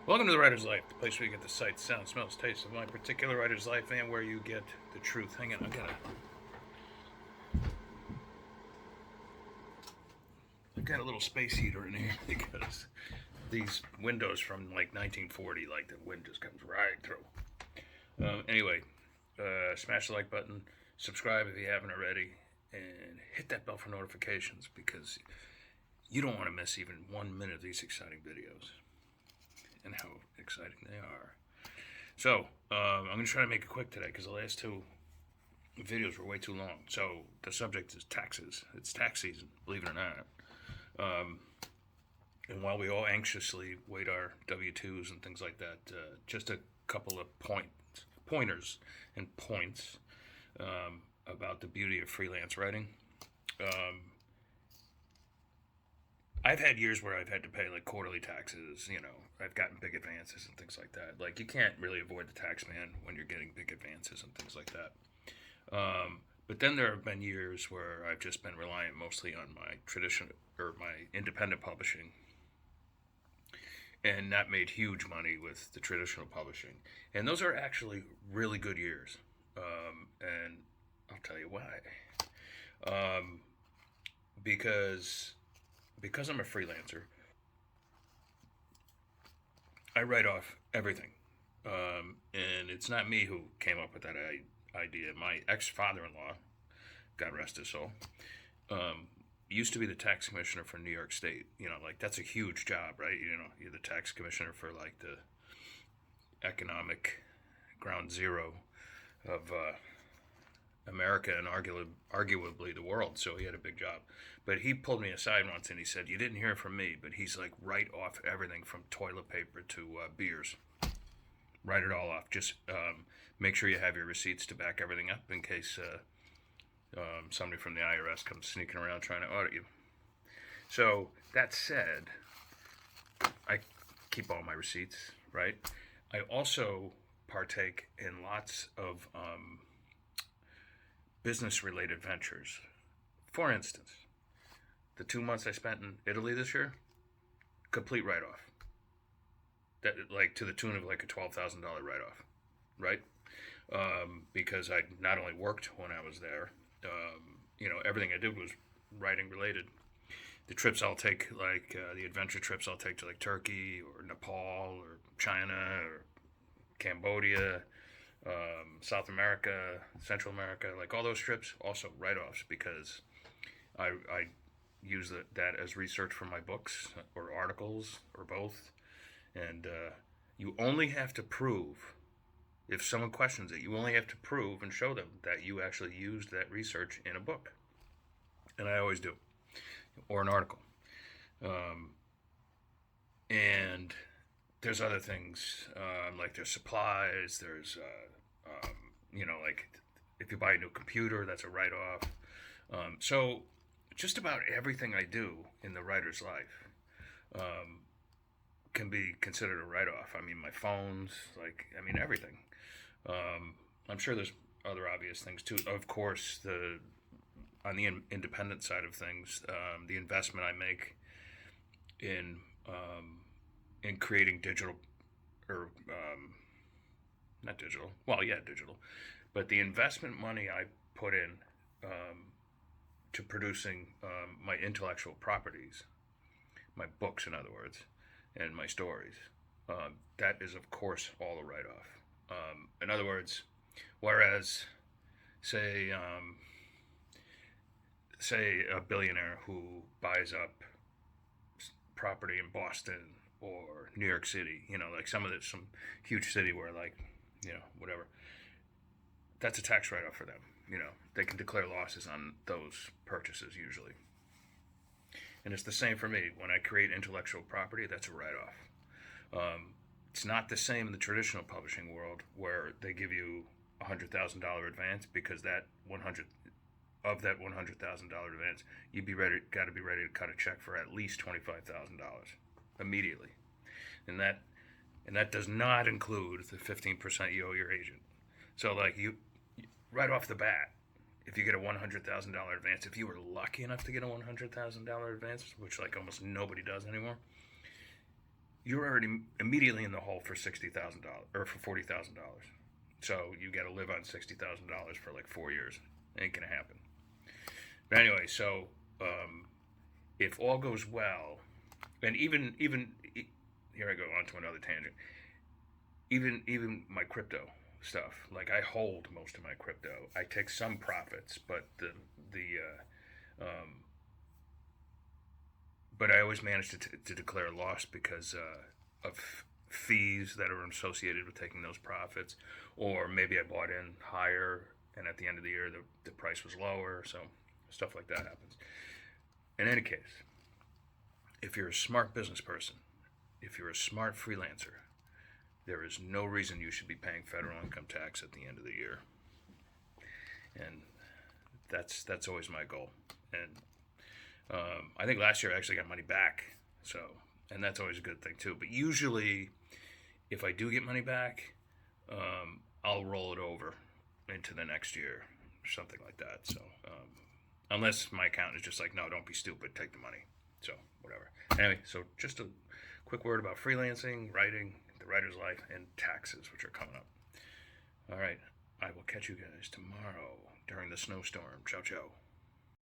Welcome to the Writer's Life, the place where you get the sight, sound, smells, taste of my particular writer's life and where you get the truth. Hang on, I've got a little space heater in here because these windows from like 1940, like the wind just comes right through. Anyway, smash the like button, subscribe if you haven't already, and hit that bell for notifications because you don't want to miss even 1 minute of these exciting videos and how exciting they are. So, I'm going to try to make it quick today because the last two videos were way too long. So, the subject is taxes. It's tax season, believe it or not. And while we all anxiously wait our W-2s and things like that, just a couple of pointers and points about the beauty of freelance writing. I've had years where I've had to pay like quarterly taxes. I've gotten big advances and things like that. Like you can't really avoid the tax man when you're getting big advances and things like that. But then there have been years where I've just been reliant mostly on my traditional or my independent publishing, and that made huge money with the traditional publishing. And those are actually really good years. And I'll tell you why. Because I'm a freelancer, I write off everything. And it's not me who came up with that idea. My ex father in law, God rest his soul, used to be the tax commissioner for New York State. Like that's a huge job, right? You're the tax commissioner for like the economic ground zero of America and arguably the world. So he had a big job. But he pulled me aside once and he said, "You didn't hear from me, but he's like, write off everything from toilet paper to beers. Write it all off. Just make sure you have your receipts to back everything up in case somebody from the IRS comes sneaking around trying to audit you." So that said, I keep all my receipts, right? I also partake in lots of business related ventures. For instance, the 2 months I spent in Italy this year, complete write off. That like to the tune of like a $12,000 write off, right? Because I not only worked when I was there, everything I did was writing related. The trips I'll take, like the adventure trips I'll take to like Turkey or Nepal or China or Cambodia, South America, Central America, like all those trips, also write offs because I use that as research for my books or articles or both. And you only have to prove, if someone questions it, you only have to prove and show them that you actually used that research in a book. And I always do, or an article. And there's other things, like there's supplies, there's, like if you buy a new computer, that's a write off. So just about everything I do in the writer's life can be considered a write off. I mean, my phones, everything. I'm sure there's other obvious things too. Of course, on the independent side of things, the investment I make in creating digital or not digital. Well, yeah, digital, but the investment money I put in to producing my intellectual properties, my books, in other words, and my stories. That is, of course, all a write off. In other words, whereas, say, say a billionaire who buys up property in Boston or New York City, like some huge city where whatever, that's a tax write off for them. They can declare losses on those purchases usually. And it's the same for me. When I create intellectual property, that's a write off. It's not the same in the traditional publishing world where they give you $100,000 advance because that 100,000 dollar advance, got to be ready to cut a check for at least $25,000 immediately, and that does not include the 15% you owe your agent. So like you right off the bat, if you get a $100,000 advance, if you were lucky enough to get a $100,000 advance, which like almost nobody does anymore, you're already immediately in the hole for $60,000 or for $40,000. So you got to live on $60,000 for like 4 years. Ain't gonna happen. But anyway, so if all goes well, and even here I go on to another tangent. Even my crypto stuff, like I hold most of my crypto. I take some profits, but um, but I always manage to declare a loss because of fees that are associated with taking those profits, or maybe I bought in higher and at the end of the year the price was lower, so stuff like that happens. In any case, if you're a smart business person, if you're a smart freelancer, there is no reason you should be paying federal income tax at the end of the year. And that's always my goal. And I think last year I actually got money back, so, and that's always a good thing too. But usually, if I do get money back, I'll roll it over into the next year, or something like that. So, unless my accountant is just like, no, don't be stupid, take the money. So, whatever. Anyway, so just a quick word about freelancing, writing, the writer's life, and taxes, which are coming up. All right, I will catch you guys tomorrow during the snowstorm. Ciao, ciao.